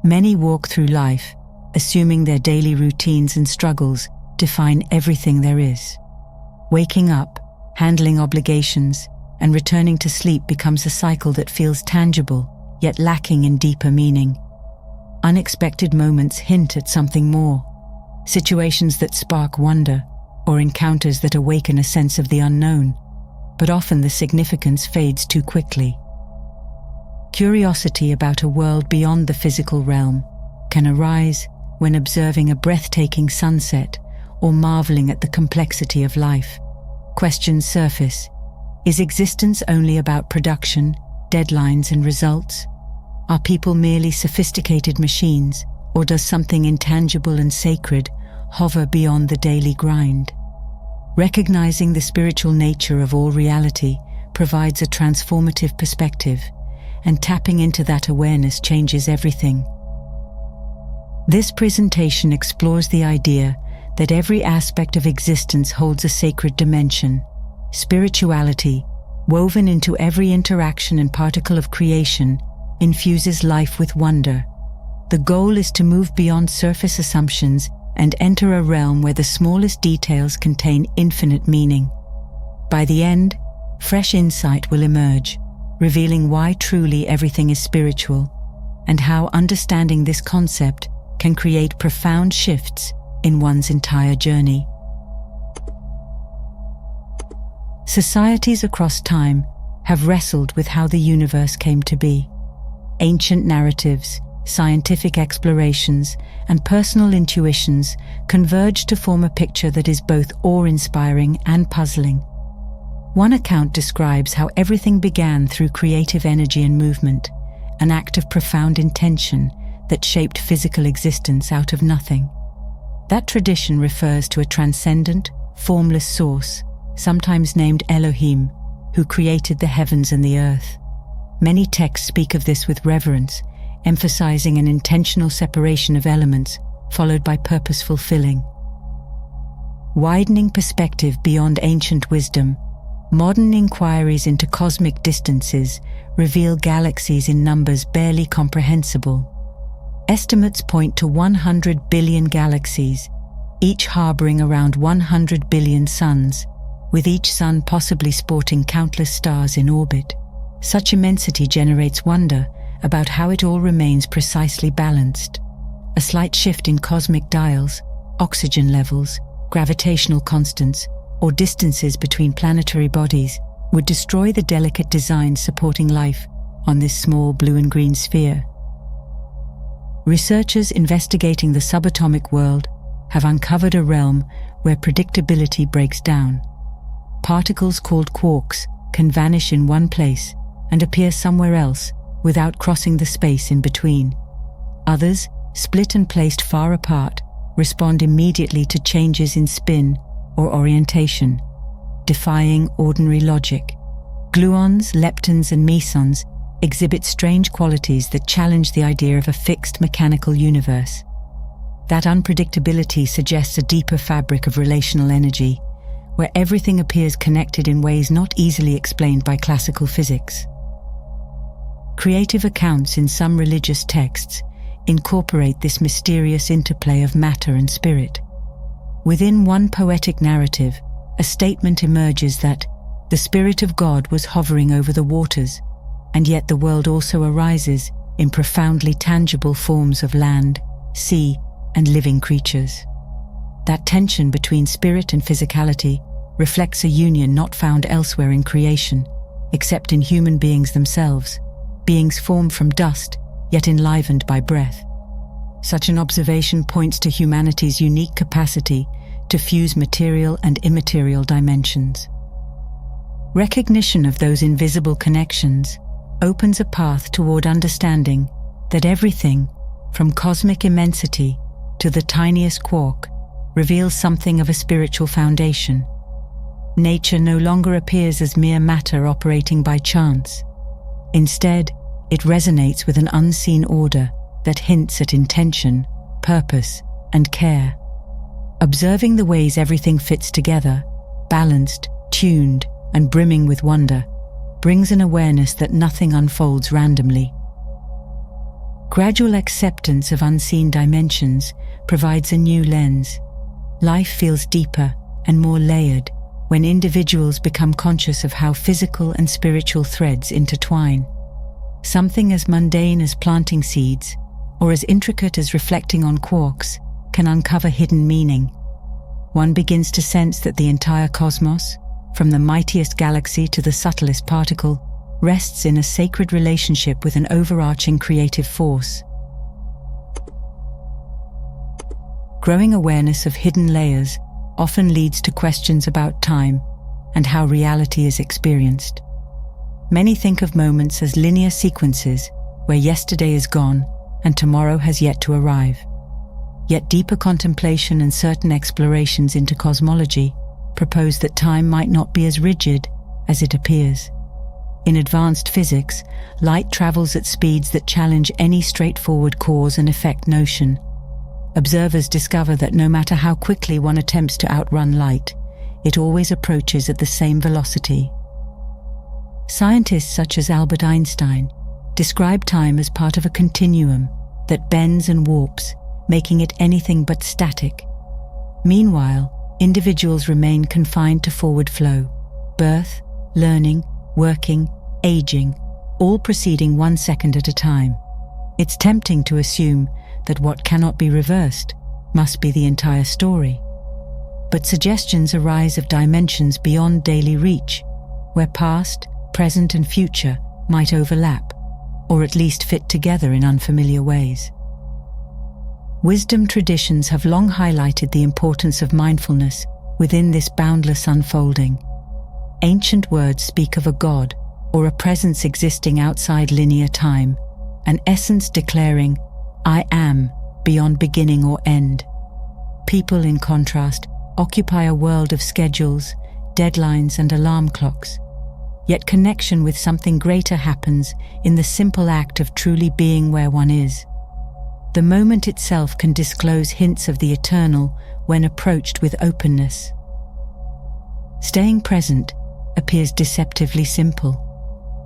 Many walk through life, assuming their daily routines and struggles define everything there is. Waking up, handling obligations, and returning to sleep becomes a cycle that feels tangible, yet lacking in deeper meaning. Unexpected moments hint at something more, situations that spark wonder, or encounters that awaken a sense of the unknown, but often the significance fades too quickly. Curiosity about a world beyond the physical realm can arise when observing a breathtaking sunset or marveling at the complexity of life. Questions surface. Is existence only about production, deadlines, and results? Are people merely sophisticated machines, or does something intangible and sacred hover beyond the daily grind? Recognizing the spiritual nature of all reality provides a transformative perspective, and tapping into that awareness changes everything. This presentation explores the idea that every aspect of existence holds a sacred dimension. Spirituality, woven into every interaction and particle of creation, infuses life with wonder. The goal is to move beyond surface assumptions and enter a realm where the smallest details contain infinite meaning. By the end, fresh insight will emerge, revealing why truly everything is spiritual, and how understanding this concept can create profound shifts in one's entire journey. Societies across time have wrestled with how the universe came to be. Ancient narratives, scientific explorations, and personal intuitions converge to form a picture that is both awe-inspiring and puzzling. One account describes how everything began through creative energy and movement, an act of profound intention that shaped physical existence out of nothing. That tradition refers to a transcendent, formless source, sometimes named Elohim, who created the heavens and the earth. Many texts speak of this with reverence, emphasizing an intentional separation of elements followed by purposeful filling. Widening perspective beyond ancient wisdom, modern inquiries into cosmic distances reveal galaxies in numbers barely comprehensible. Estimates point to 100 billion galaxies, each harboring around 100 billion suns, with each sun possibly sporting countless stars in orbit. Such immensity generates wonder about how it all remains precisely balanced. A slight shift in cosmic dials, oxygen levels, gravitational constants, or distances between planetary bodies would destroy the delicate designs supporting life on this small blue and green sphere. Researchers investigating the subatomic world have uncovered a realm where predictability breaks down. Particles called quarks can vanish in one place and appear somewhere else without crossing the space in between. Others, split and placed far apart, respond immediately to changes in spin or orientation, defying ordinary logic. Gluons, leptons, and mesons exhibit strange qualities that challenge the idea of a fixed mechanical universe. That unpredictability suggests a deeper fabric of relational energy, where everything appears connected in ways not easily explained by classical physics. Creative accounts in some religious texts incorporate this mysterious interplay of matter and spirit. Within one poetic narrative, a statement emerges that the Spirit of God was hovering over the waters, and yet the world also arises in profoundly tangible forms of land, sea, and living creatures. That tension between spirit and physicality reflects a union not found elsewhere in creation, except in human beings themselves, beings formed from dust, yet enlivened by breath. Such an observation points to humanity's unique capacity to fuse material and immaterial dimensions. Recognition of those invisible connections opens a path toward understanding that everything, from cosmic immensity to the tiniest quark, reveals something of a spiritual foundation. Nature no longer appears as mere matter operating by chance. Instead, it resonates with an unseen order that hints at intention, purpose, and care. Observing the ways everything fits together, balanced, tuned, and brimming with wonder, brings an awareness that nothing unfolds randomly. Gradual acceptance of unseen dimensions provides a new lens. Life feels deeper and more layered when individuals become conscious of how physical and spiritual threads intertwine. Something as mundane as planting seeds, or as intricate as reflecting on quarks, can uncover hidden meaning. One begins to sense that the entire cosmos, from the mightiest galaxy to the subtlest particle, rests in a sacred relationship with an overarching creative force. Growing awareness of hidden layers often leads to questions about time and how reality is experienced. Many think of moments as linear sequences where yesterday is gone and tomorrow has yet to arrive. Yet deeper contemplation and certain explorations into cosmology propose that time might not be as rigid as it appears. In advanced physics, light travels at speeds that challenge any straightforward cause and effect notion. Observers discover that no matter how quickly one attempts to outrun light, it always approaches at the same velocity. Scientists such as Albert Einstein describe time as part of a continuum that bends and warps, making it anything but static. Meanwhile, individuals remain confined to forward flow, birth, learning, working, aging, all proceeding 1 second at a time. It's tempting to assume that what cannot be reversed must be the entire story. But suggestions arise of dimensions beyond daily reach, where past, present and future might overlap, or at least fit together in unfamiliar ways. Wisdom traditions have long highlighted the importance of mindfulness within this boundless unfolding. Ancient words speak of a God or a presence existing outside linear time, an essence declaring, "I am," beyond beginning or end. People, in contrast, occupy a world of schedules, deadlines and alarm clocks. Yet connection with something greater happens in the simple act of truly being where one is. The moment itself can disclose hints of the eternal when approached with openness. Staying present appears deceptively simple.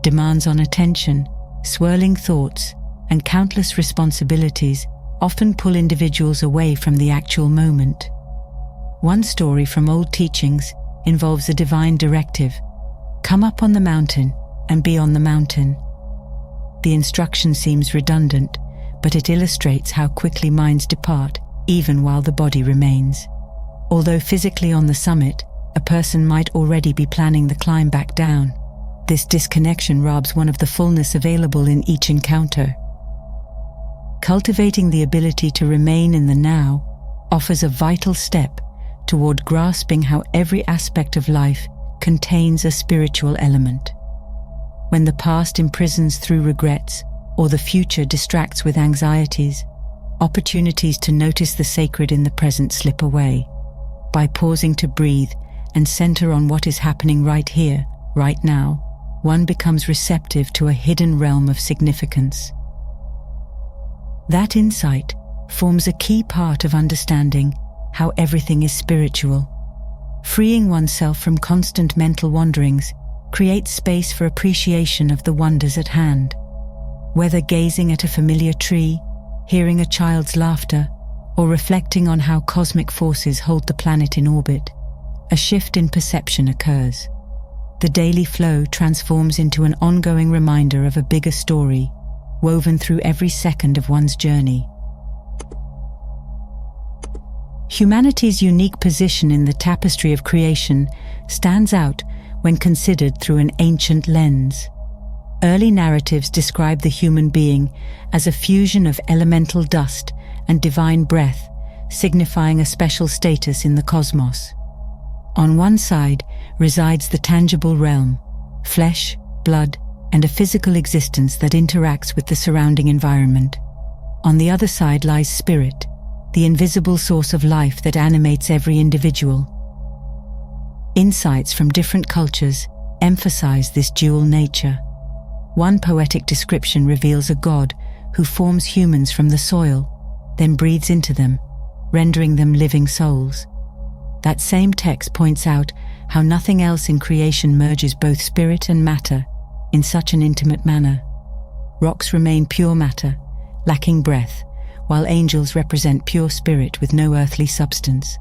Demands on attention, swirling thoughts, and countless responsibilities often pull individuals away from the actual moment. One story from old teachings involves a divine directive: come up on the mountain and be on the mountain. The instruction seems redundant, but it illustrates how quickly minds depart, even while the body remains. Although physically on the summit, a person might already be planning the climb back down. This disconnection robs one of the fullness available in each encounter. Cultivating the ability to remain in the now offers a vital step toward grasping how every aspect of life contains a spiritual element. When the past imprisons through regrets, or the future distracts with anxieties, opportunities to notice the sacred in the present slip away. By pausing to breathe and center on what is happening right here, right now, one becomes receptive to a hidden realm of significance. That insight forms a key part of understanding how everything is spiritual. Freeing oneself from constant mental wanderings creates space for appreciation of the wonders at hand. Whether gazing at a familiar tree, hearing a child's laughter, or reflecting on how cosmic forces hold the planet in orbit, a shift in perception occurs. The daily flow transforms into an ongoing reminder of a bigger story, woven through every second of one's journey. Humanity's unique position in the tapestry of creation stands out when considered through an ancient lens. Early narratives describe the human being as a fusion of elemental dust and divine breath, signifying a special status in the cosmos. On one side resides the tangible realm, flesh, blood, and a physical existence that interacts with the surrounding environment. On the other side lies spirit, the invisible source of life that animates every individual. Insights from different cultures emphasize this dual nature. One poetic description reveals a god who forms humans from the soil, then breathes into them, rendering them living souls. That same text points out how nothing else in creation merges both spirit and matter in such an intimate manner. Rocks remain pure matter, lacking breath, while angels represent pure spirit with no earthly substance.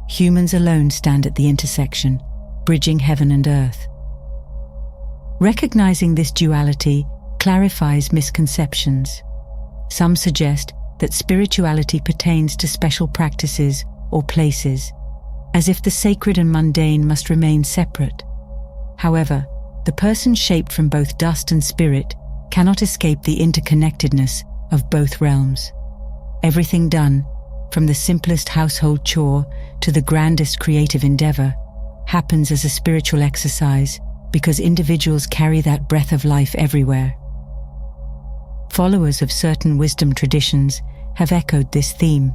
Humans alone stand at the intersection, bridging heaven and earth. Recognizing this duality clarifies misconceptions. Some suggest that spirituality pertains to special practices or places, as if the sacred and mundane must remain separate. However, the person shaped from both dust and spirit cannot escape the interconnectedness of both realms. Everything done, from the simplest household chore to the grandest creative endeavor, happens as a spiritual exercise because individuals carry that breath of life everywhere. Followers of certain wisdom traditions have echoed this theme.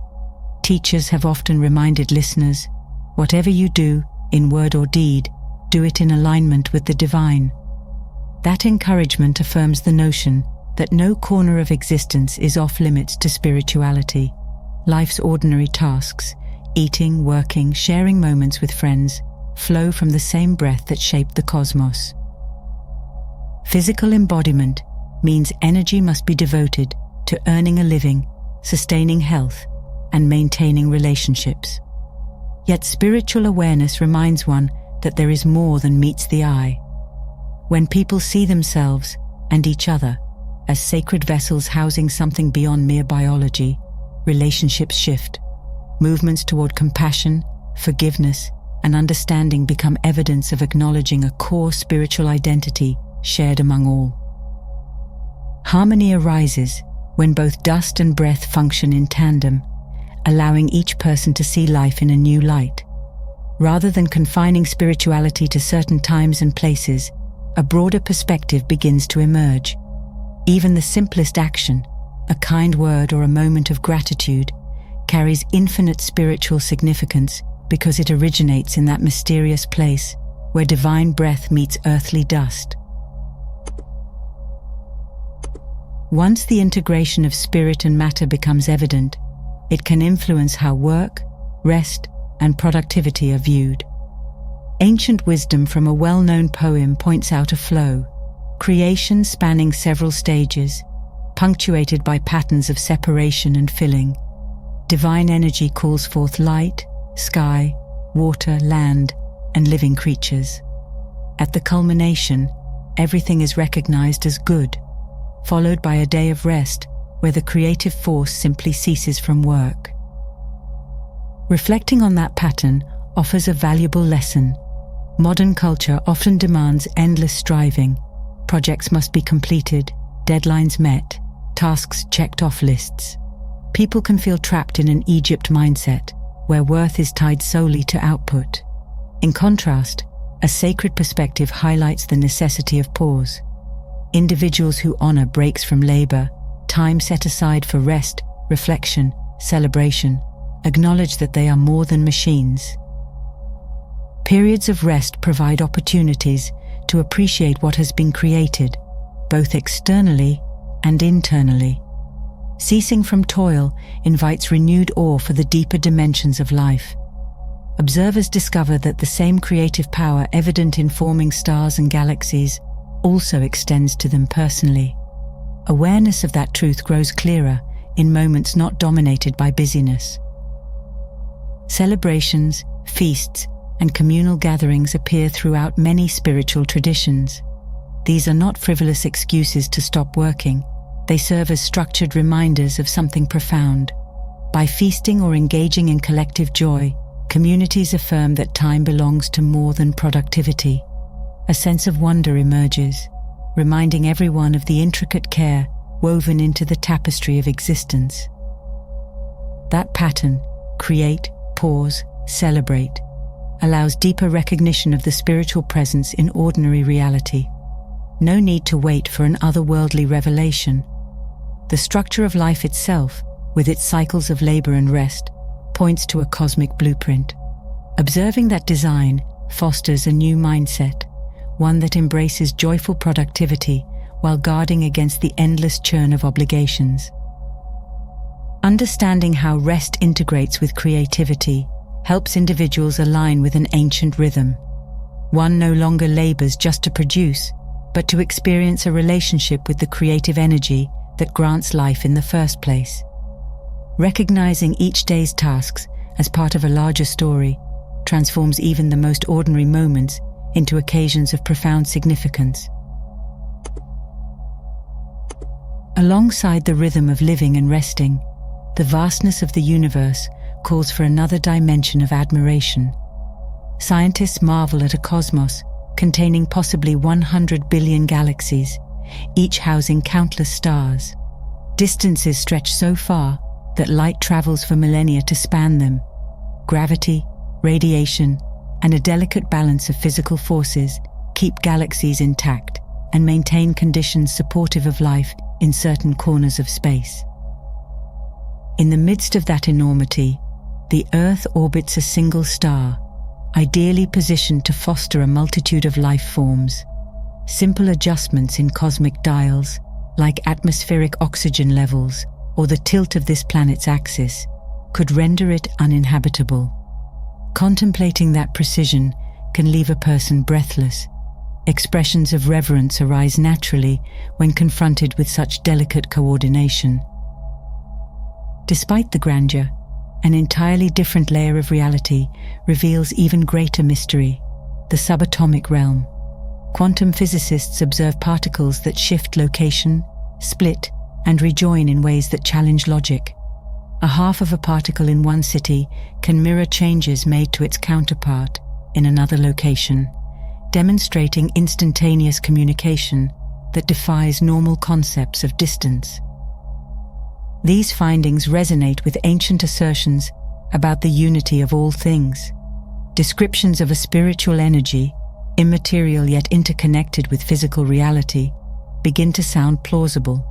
Teachers have often reminded listeners, whatever you do, in word or deed, do it in alignment with the divine. That encouragement affirms the notion that no corner of existence is off limits to spirituality. Life's ordinary tasks, eating, working, sharing moments with friends, flow from the same breath that shaped the cosmos. Physical embodiment means energy must be devoted to earning a living, sustaining health, and maintaining relationships. Yet spiritual awareness reminds one that there is more than meets the eye. When people see themselves and each other as sacred vessels housing something beyond mere biology, relationships shift. Movements toward compassion, forgiveness, and understanding become evidence of acknowledging a core spiritual identity shared among all. Harmony arises when both dust and breath function in tandem, allowing each person to see life in a new light. Rather than confining spirituality to certain times and places, a broader perspective begins to emerge. Even the simplest action, a kind word or a moment of gratitude, carries infinite spiritual significance because it originates in that mysterious place where divine breath meets earthly dust. Once the integration of spirit and matter becomes evident, it can influence how work, rest, and productivity are viewed. Ancient wisdom from a well-known poem points out a flow, creation spanning several stages, punctuated by patterns of separation and filling. Divine energy calls forth light, sky, water, land, and living creatures. At the culmination, everything is recognized as good, followed by a day of rest where the creative force simply ceases from work. Reflecting on that pattern offers a valuable lesson. Modern culture often demands endless striving. Projects must be completed, deadlines met, tasks checked off lists. People can feel trapped in an Egypt mindset, where worth is tied solely to output. In contrast, a sacred perspective highlights the necessity of pause. Individuals who honor breaks from labor, time set aside for rest, reflection, celebration, acknowledge that they are more than machines. Periods of rest provide opportunities to appreciate what has been created, both externally and internally. Ceasing from toil invites renewed awe for the deeper dimensions of life. Observers discover that the same creative power evident in forming stars and galaxies also extends to them personally. Awareness of that truth grows clearer in moments not dominated by busyness. Celebrations, feasts, and communal gatherings appear throughout many spiritual traditions. These are not frivolous excuses to stop working. They serve as structured reminders of something profound. By feasting or engaging in collective joy, communities affirm that time belongs to more than productivity. A sense of wonder emerges, reminding everyone of the intricate care woven into the tapestry of existence. That pattern, create, pause, celebrate, allows deeper recognition of the spiritual presence in ordinary reality. No need to wait for an otherworldly revelation. The structure of life itself, with its cycles of labor and rest, points to a cosmic blueprint. Observing that design fosters a new mindset, one that embraces joyful productivity while guarding against the endless churn of obligations. Understanding how rest integrates with creativity helps individuals align with an ancient rhythm. One no longer labors just to produce, but to experience a relationship with the creative energy that grants life in the first place. Recognizing each day's tasks as part of a larger story transforms even the most ordinary moments into occasions of profound significance. Alongside the rhythm of living and resting, the vastness of the universe calls for another dimension of admiration. Scientists marvel at a cosmos containing possibly 100 billion galaxies, each housing countless stars. Distances stretch so far that light travels for millennia to span them. Gravity, radiation, and a delicate balance of physical forces keep galaxies intact and maintain conditions supportive of life in certain corners of space. In the midst of that enormity, the Earth orbits a single star, ideally positioned to foster a multitude of life forms. Simple adjustments in cosmic dials, like atmospheric oxygen levels or the tilt of this planet's axis, could render it uninhabitable. Contemplating that precision can leave a person breathless. Expressions of reverence arise naturally when confronted with such delicate coordination. Despite the grandeur, an entirely different layer of reality reveals even greater mystery: the subatomic realm. Quantum physicists observe particles that shift location, split, and rejoin in ways that challenge logic. A half of a particle in one city can mirror changes made to its counterpart in another location, demonstrating instantaneous communication that defies normal concepts of distance. These findings resonate with ancient assertions about the unity of all things. Descriptions of a spiritual energy, immaterial yet interconnected with physical reality, begin to sound plausible.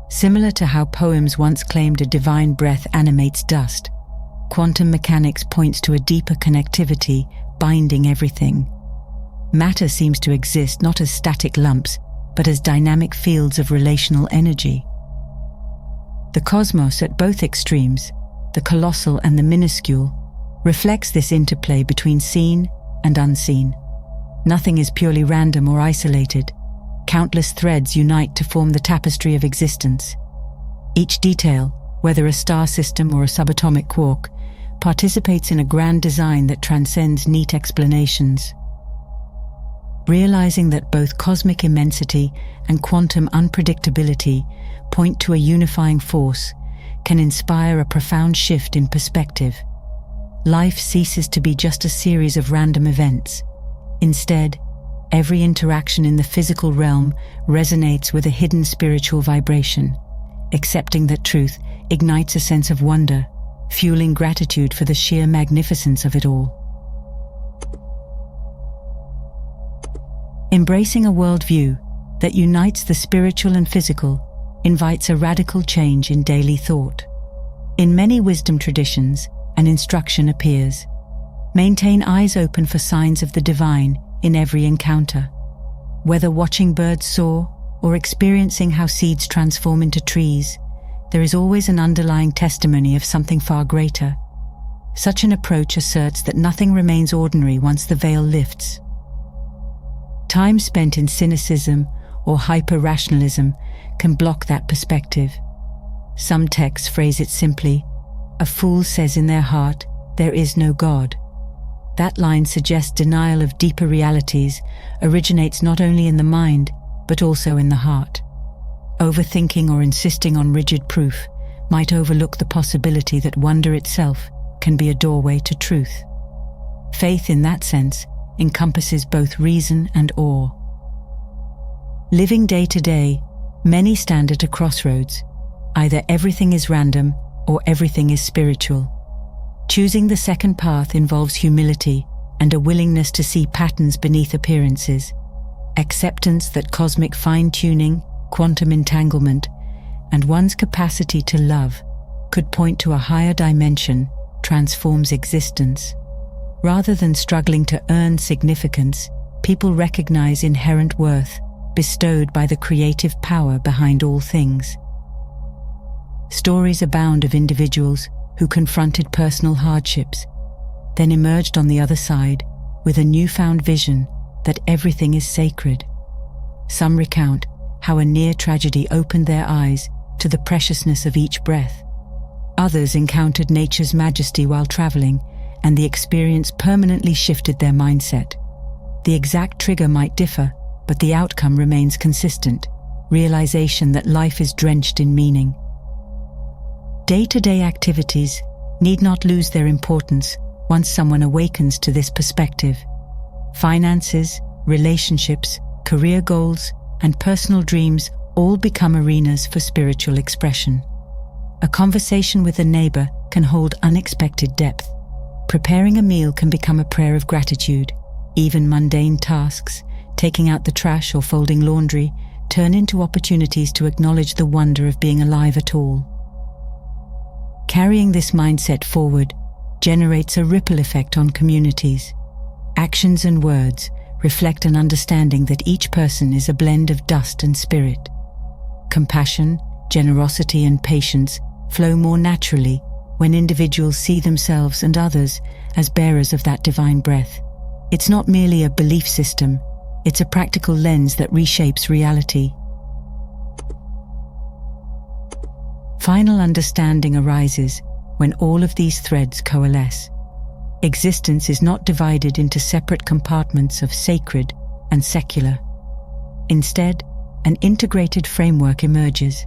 Similar to how poems once claimed a divine breath animates dust, quantum mechanics points to a deeper connectivity binding everything. Matter seems to exist not as static lumps, but as dynamic fields of relational energy. The cosmos at both extremes, the colossal and the minuscule, reflects this interplay between seen and unseen. Nothing is purely random or isolated. Countless threads unite to form the tapestry of existence. Each detail, whether a star system or a subatomic quark, participates in a grand design that transcends neat explanations. Realizing that both cosmic immensity and quantum unpredictability point to a unifying force can inspire a profound shift in perspective. Life ceases to be just a series of random events. Instead, every interaction in the physical realm resonates with a hidden spiritual vibration. Accepting that truth ignites a sense of wonder, fueling gratitude for the sheer magnificence of it all. Embracing a worldview that unites the spiritual and physical invites a radical change in daily thought. In many wisdom traditions, an instruction appears: maintain eyes open for signs of the divine in every encounter. Whether watching birds soar or experiencing how seeds transform into trees, there is always an underlying testimony of something far greater. Such an approach asserts that nothing remains ordinary once the veil lifts. Time spent in cynicism or hyper-rationalism can block that perspective. Some texts phrase it simply: "A fool says in their heart, there is no God." That line suggests denial of deeper realities originates not only in the mind, but also in the heart. Overthinking or insisting on rigid proof might overlook the possibility that wonder itself can be a doorway to truth. Faith, in that sense, encompasses both reason and awe. Living day to day, many stand at a crossroads. Either everything is random or everything is spiritual. Choosing the second path involves humility and a willingness to see patterns beneath appearances, acceptance that cosmic fine-tuning, quantum entanglement, and one's capacity to love could point to a higher dimension transforms existence. Rather than struggling to earn significance, people recognize inherent worth bestowed by the creative power behind all things. Stories abound of individuals who confronted personal hardships, then emerged on the other side with a newfound vision that everything is sacred. Some recount how a near tragedy opened their eyes to the preciousness of each breath. Others encountered nature's majesty while traveling, and the experience permanently shifted their mindset. The exact trigger might differ, but the outcome remains consistent: realization that life is drenched in meaning. Day-to-day activities need not lose their importance once someone awakens to this perspective. Finances, relationships, career goals, and personal dreams all become arenas for spiritual expression. A conversation with a neighbor can hold unexpected depth. Preparing a meal can become a prayer of gratitude. Even mundane tasks, taking out the trash or folding laundry, turn into opportunities to acknowledge the wonder of being alive at all. Carrying this mindset forward generates a ripple effect on communities. Actions and words reflect an understanding that each person is a blend of dust and spirit. Compassion, generosity, and patience flow more naturally when individuals see themselves and others as bearers of that divine breath. It's not merely a belief system, it's a practical lens that reshapes reality. Final understanding arises when all of these threads coalesce. Existence is not divided into separate compartments of sacred and secular. Instead, an integrated framework emerges.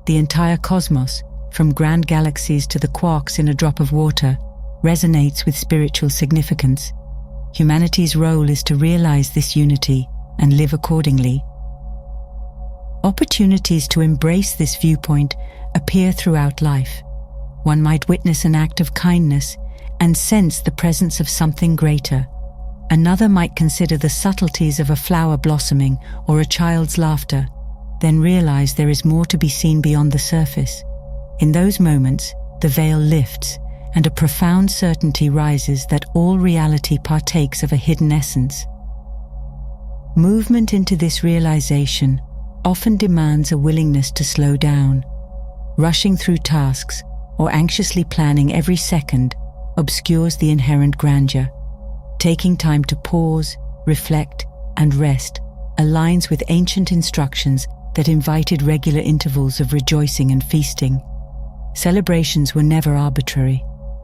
The entire cosmos, from grand galaxies to the quarks in a drop of water, resonates with spiritual significance. Humanity's role is to realize this unity and live accordingly. Opportunities to embrace this viewpoint appear throughout life. One might witness an act of kindness and sense the presence of something greater. Another might consider the subtleties of a flower blossoming or a child's laughter, then realize there is more to be seen beyond the surface. In those moments, the veil lifts, and a profound certainty rises that all reality partakes of a hidden essence. Movement into this realization often demands a willingness to slow down. Rushing through tasks or anxiously planning every second obscures the inherent grandeur. Taking time to pause, reflect, and rest aligns with ancient instructions that invited regular intervals of rejoicing and feasting. Celebrations were never arbitrary.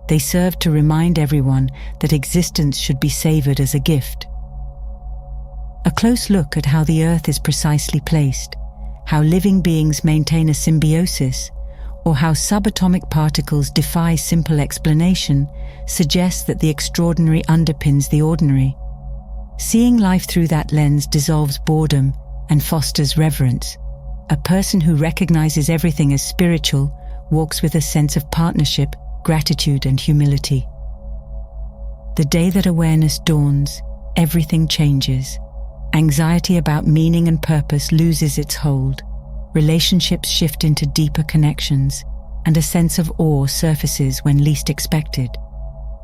They served to remind everyone that existence should be savored as a gift. A close look at how the earth is precisely placed, how living beings maintain a symbiosis, or how subatomic particles defy simple explanation suggests that the extraordinary underpins the ordinary. Seeing life through that lens dissolves boredom and fosters reverence. A person who recognizes everything as spiritual walks with a sense of partnership, gratitude, and humility. The day that awareness dawns, everything changes. Anxiety about meaning and purpose loses its hold. Relationships shift into deeper connections, and a sense of awe surfaces when least expected.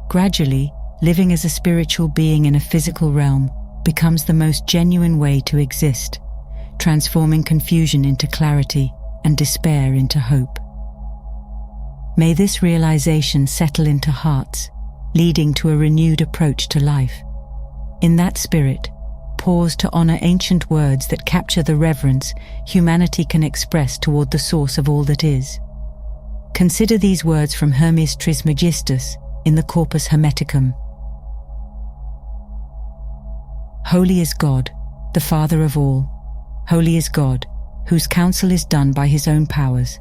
Gradually, living as a spiritual being in a physical realm becomes the most genuine way to exist, transforming confusion into clarity and despair into hope. May this realization settle into hearts, leading to a renewed approach to life. In that spirit, pause to honor ancient words that capture the reverence humanity can express toward the source of all that is. Consider these words from Hermes Trismegistus in the Corpus Hermeticum. Holy is God, the Father of all. Holy is God, whose counsel is done by his own powers.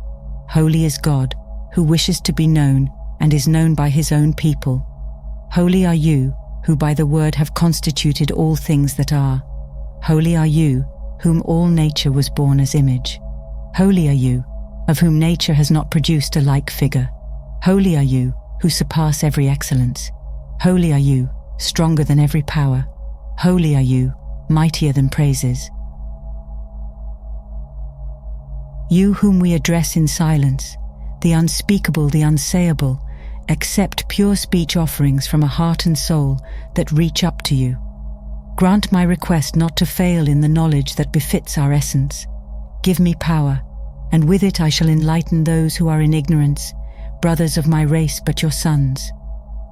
Holy is God, who wishes to be known and is known by his own people. Holy are you, who by the word have constituted all things that are. Holy are you, whom all nature was born as image. Holy are you, of whom nature has not produced a like figure. Holy are you, who surpass every excellence. Holy are you, stronger than every power. Holy are you, mightier than praises. You whom we address in silence, the unspeakable, the unsayable, accept pure speech offerings from a heart and soul that reach up to you. Grant my request not to fail in the knowledge that befits our essence. Give me power, and with it I shall enlighten those who are in ignorance, brothers of my race but your sons.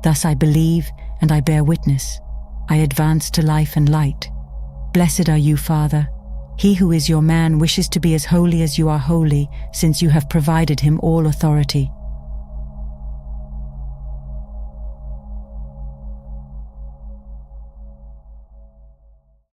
Thus I believe and I bear witness. I advance to life and light. Blessed are you, Father. He who is your man wishes to be as holy as you are holy, since you have provided him all authority.